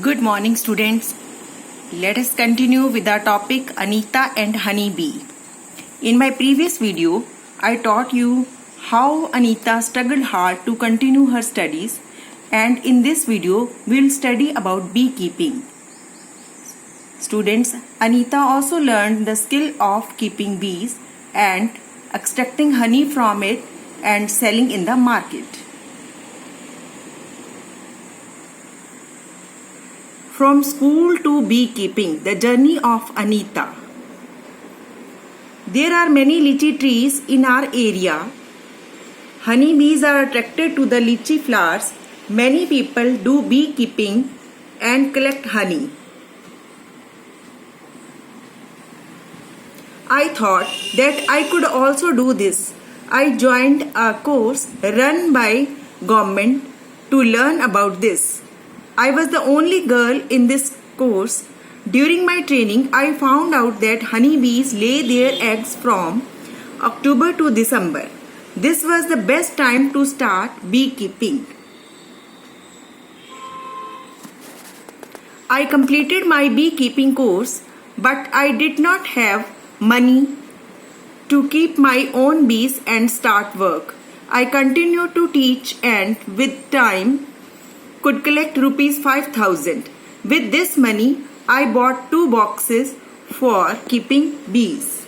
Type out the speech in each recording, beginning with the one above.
Good morning, students. Let us continue with our topic Anita and Honey Bee. In my previous video, I taught you how Anita struggled hard to continue her studies, and in this video, we'll study about beekeeping. Students, Anita also learned the skill of keeping bees and extracting honey from it and selling in the market. From school to beekeeping, the journey of Anita. There are many lychee trees in our area. Honey bees are attracted to the lychee flowers. Many people do beekeeping and collect honey. I thought that I could also do this. I joined a course run by government to learn about this. I was the only girl in this course. During my training, I found out that honeybees lay their eggs from October to December. This was the best time to start beekeeping. I completed my beekeeping course, but I did not have money to keep my own bees and start work. I continued to teach and with time could collect rupees 5,000. With this money, I bought 2 boxes for keeping bees.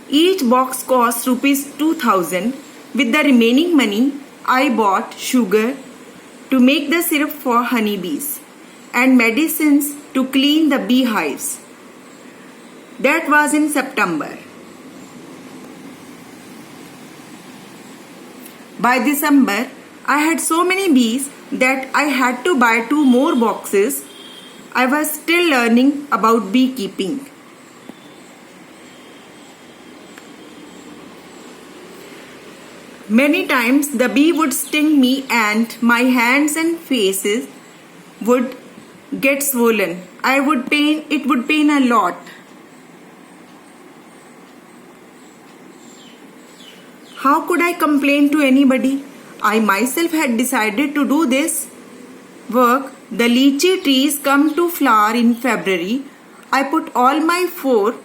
Each box cost rupees 2,000. With the remaining money, I bought sugar to make the syrup for honeybees and medicines to clean the beehives. That was in September. By December, I had so many bees that I had to buy 2 more boxes. I was still learning about beekeeping. Many times the bee would sting me and my hands and faces would get swollen. It would pain a lot. How could I complain to anybody? I myself had decided to do this work. The lychee trees come to flower in February. I put all my 4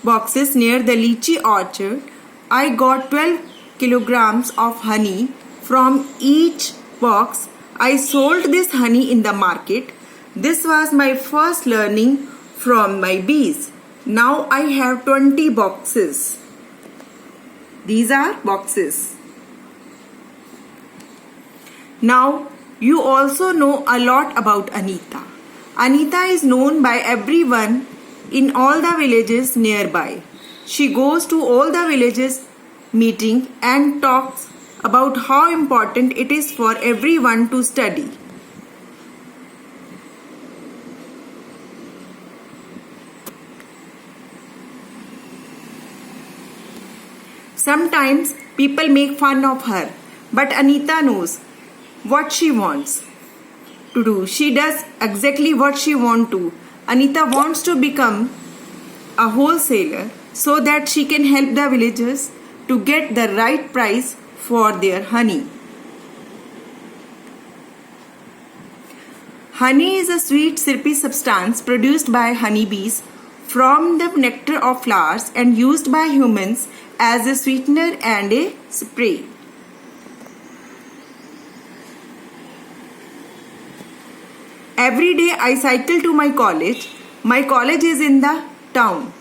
boxes near the lychee orchard. I got 12 kilograms of honey from each box. I sold this honey in the market. This was my first learning from my bees. Now I have 20 boxes. These are boxes. Now you also know a lot about Anita. Anita is known by everyone in all the villages nearby. She goes to all the villages meeting and talks about how important it is for everyone to study. Sometimes people make fun of her, but Anita knows what she wants to do. She does exactly what she wants to. Anita wants to become a wholesaler so that she can help the villagers to get the right price for their honey. Honey is a sweet, syrupy substance produced by honeybees from the nectar of flowers and used by humans as a sweetener and a spray. Every day I cycle to my college. My college is in the town,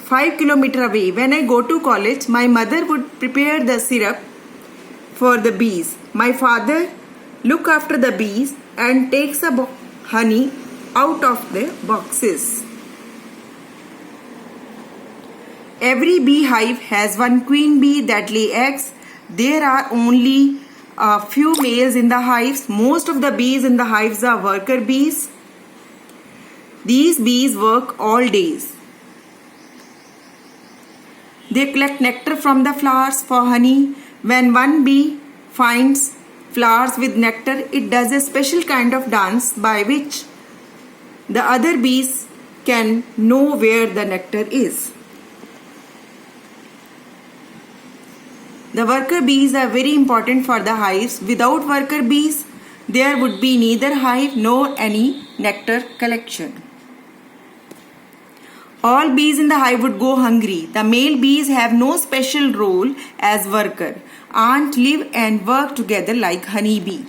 5 kilometers away. When I go to college, my mother would prepare the syrup for the bees. My father look after the bees and takes the honey out of the boxes. Every beehive has one queen bee that lay eggs. There are only a few males in the hives. Most of the bees in the hives are worker bees. These bees work all days. They collect nectar from the flowers for honey. When one bee finds flowers with nectar, it does a special kind of dance by which the other bees can know where the nectar is. The worker bees are very important for the hives. Without worker bees, there would be neither hive nor any nectar collection. All bees in the hive would go hungry. The male bees have no special role as worker. Ants live and work together like honeybee.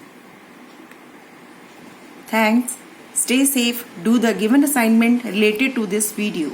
Thanks. Stay safe. Do the given assignment related to this video.